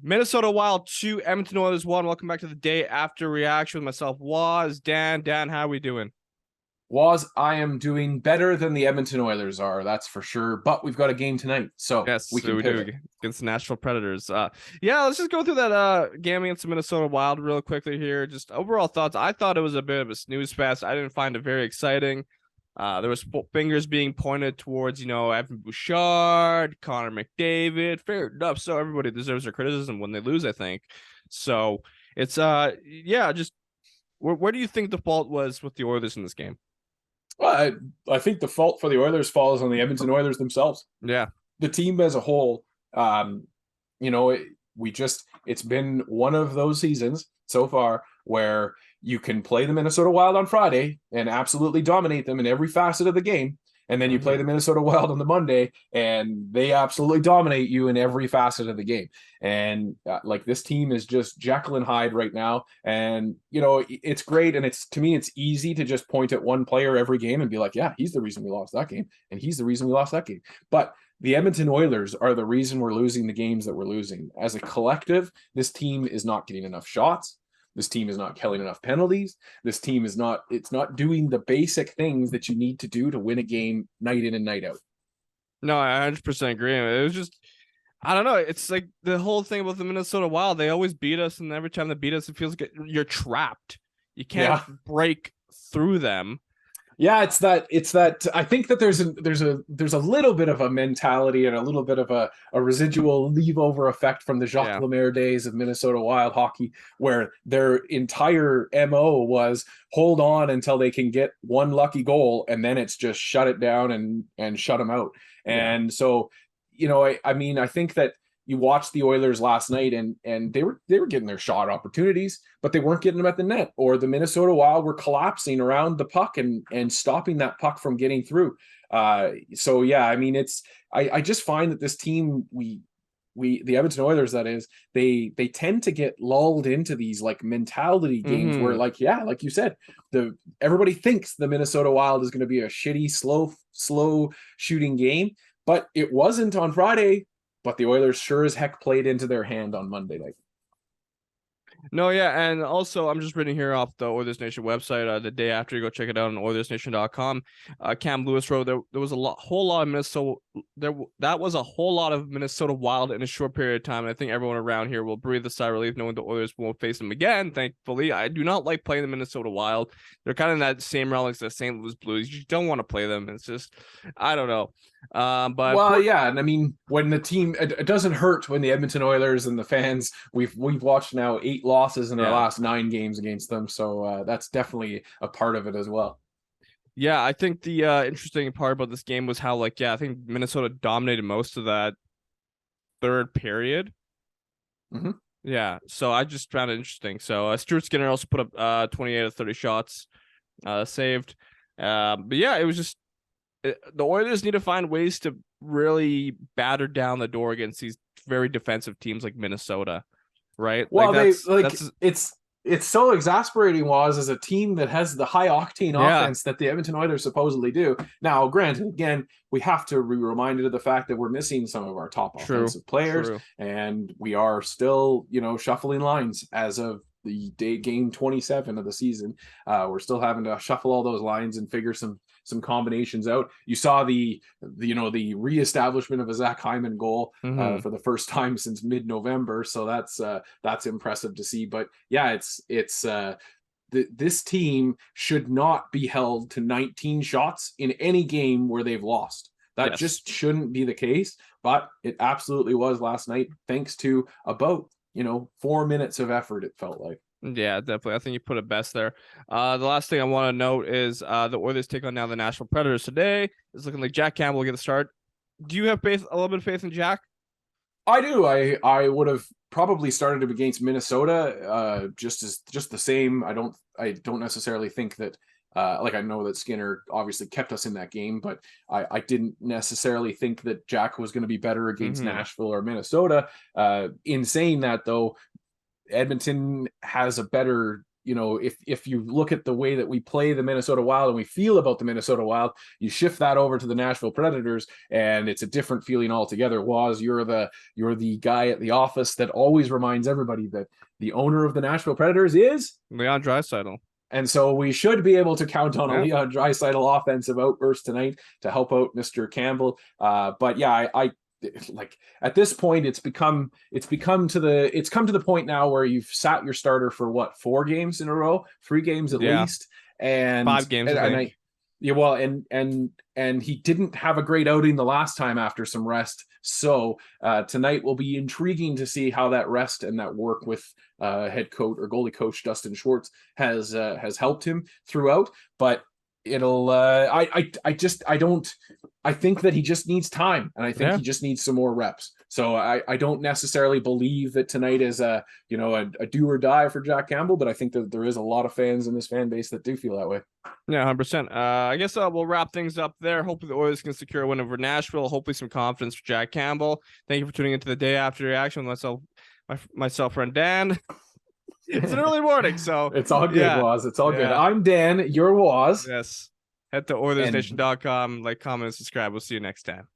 Minnesota Wild 2, Edmonton Oilers 1. Welcome back to the day after reaction with myself, Waz, Dan. Dan, how are we doing? I am doing better than the Edmonton Oilers are, that's for sure. But we've got a game tonight, so Yes, we so can we do pivot. against the Nashville Predators. Yeah, let's just go through that game against the Minnesota Wild real quickly here. Just overall thoughts. I thought it was a bit of a snooze fest. I didn't find it very exciting. There was fingers being pointed towards, Evan Bouchard, Connor McDavid. Fair enough. So everybody deserves their criticism when they lose, I think. So it's yeah, just where do you think the fault was with the Oilers in this game? Well, I think the fault for the Oilers falls on the Edmonton Oilers themselves. Yeah. The team as a whole, you know, it's been one of those seasons so far where you can play the Minnesota Wild on Friday and absolutely dominate them in every facet of the game. And then you play the Minnesota Wild on the Monday and they absolutely dominate you in every facet of the game. And like this team is just Jekyll and Hyde right now. And, you know, it's great. And to me, it's easy to just point at one player every game and be like, yeah, he's the reason we lost that game. And he's the reason we lost that game. But the Edmonton Oilers are the reason we're losing the games that we're losing. As a collective, this team is not getting enough shots. This team is not killing enough penalties. This team is not doing the basic things that you need to do to win a game night in and night out. No, I 100% agree. It was just, I don't know. It's like the whole thing about the Minnesota Wild. They always beat us, and every time they beat us, it feels like you're trapped. You can't break through them. Yeah, it's that I think that there's a little bit of a mentality and a little bit of a residual leave over effect from the Jacques Lemaire days of Minnesota Wild hockey, where their entire MO was hold on until they can get one lucky goal, and then it's just shut it down and shut them out. And so, you know, I mean, I think that you watched the Oilers last night and they were getting their shot opportunities, but they weren't getting them at the net, or the Minnesota Wild were collapsing around the puck and stopping that puck from getting through. So yeah, I mean, I just find that this team, the Edmonton Oilers, that is, they tend to get lulled into these like mentality games where, like, yeah, like you said, everybody thinks the Minnesota Wild is going to be a shitty, slow shooting game, but it wasn't on Friday. But the Oilers sure as heck played into their hand on Monday night. No, yeah, and also I'm just reading here off the Oilers Nation website. The day after, you go check it out on OilersNation.com. Cam Lewis wrote there was whole lot of Minnesota. That was a whole lot of Minnesota Wild in a short period of time. And I think everyone around here will breathe a sigh of relief knowing the Oilers won't face them again. Thankfully, I do not like playing the Minnesota Wild. They're kind of in that same realm as the St. Louis Blues. You don't want to play them. It's just, I don't know. But yeah, and I mean, when the team, it doesn't hurt when the Edmonton Oilers and the fans, we've watched now 8 losses in our last 9 games against them, so that's definitely a part of it as well. Yeah, I think the interesting part about this game was how, like, I think Minnesota dominated most of that third period. Yeah, so I just found it interesting. So Stuart Skinner also put up 28 of 30 shots saved. But yeah, it was just the Oilers need to find ways to really batter down the door against these very defensive teams like Minnesota, right? Well, it's so exasperating, as a team that has the high octane offense that the Edmonton Oilers supposedly do. Now, granted, again, we have to be reminded of the fact that we're missing some of our top offensive players, and we are still, shuffling lines as of the game 27 of the season. We're still having to shuffle all those lines and figure some combinations out. You saw the reestablishment of a Zach Hyman goal for the first time since mid-November, so that's impressive to see. But yeah, this team should not be held to 19 shots in any game where they've lost. That just shouldn't be the case, but it absolutely was last night, thanks to about 4 minutes of effort, it felt like. Yeah, definitely. I think you put it best there. The last thing I want to note is the Oilers take on now the Nashville Predators today. It's looking like Jack Campbell will get the start. Do you have a little bit of faith in Jack? I do. I would have probably started him against Minnesota, just the same. I don't necessarily think that. I know that Skinner obviously kept us in that game, but I didn't necessarily think that Jack was going to be better against Nashville or Minnesota. In saying that, though, Edmonton has a better you know, if you look at the way that we play the Minnesota Wild and we feel about the Minnesota Wild, you shift that over to the Nashville Predators, and it's a different feeling altogether. Waz, you're the guy at the office that always reminds everybody that the owner of the Nashville Predators is Leon Draisaitl. And so we should be able to count on a Leon Draisaitl offensive outburst tonight to help out Mr. Campbell. But yeah, I like at this point it's come to the point now where you've sat your starter for what, 4 games in a row, 3 games at least, and 5 games. And he didn't have a great outing the last time after some rest. So tonight will be intriguing to see how that rest and that work with head coach or goalie coach Dustin Schwartz has helped him throughout. But it'll I think that he just needs time, and I think he just needs some more reps. So I don't necessarily believe that tonight is a do or die for Jack Campbell, but I think that there is a lot of fans in this fan base that do feel that way. Yeah, 100%. I guess we'll wrap things up there. Hopefully the Oilers can secure a win over Nashville. Hopefully some confidence for Jack Campbell. Thank you for tuning into the Day After Reaction with myself, friend Dan. It's an early morning, so it's all good, Waz. It's all good. I'm Dan. You're Waz. Yes. Head to OilersNation.com, like, comment, and subscribe. We'll see you next time.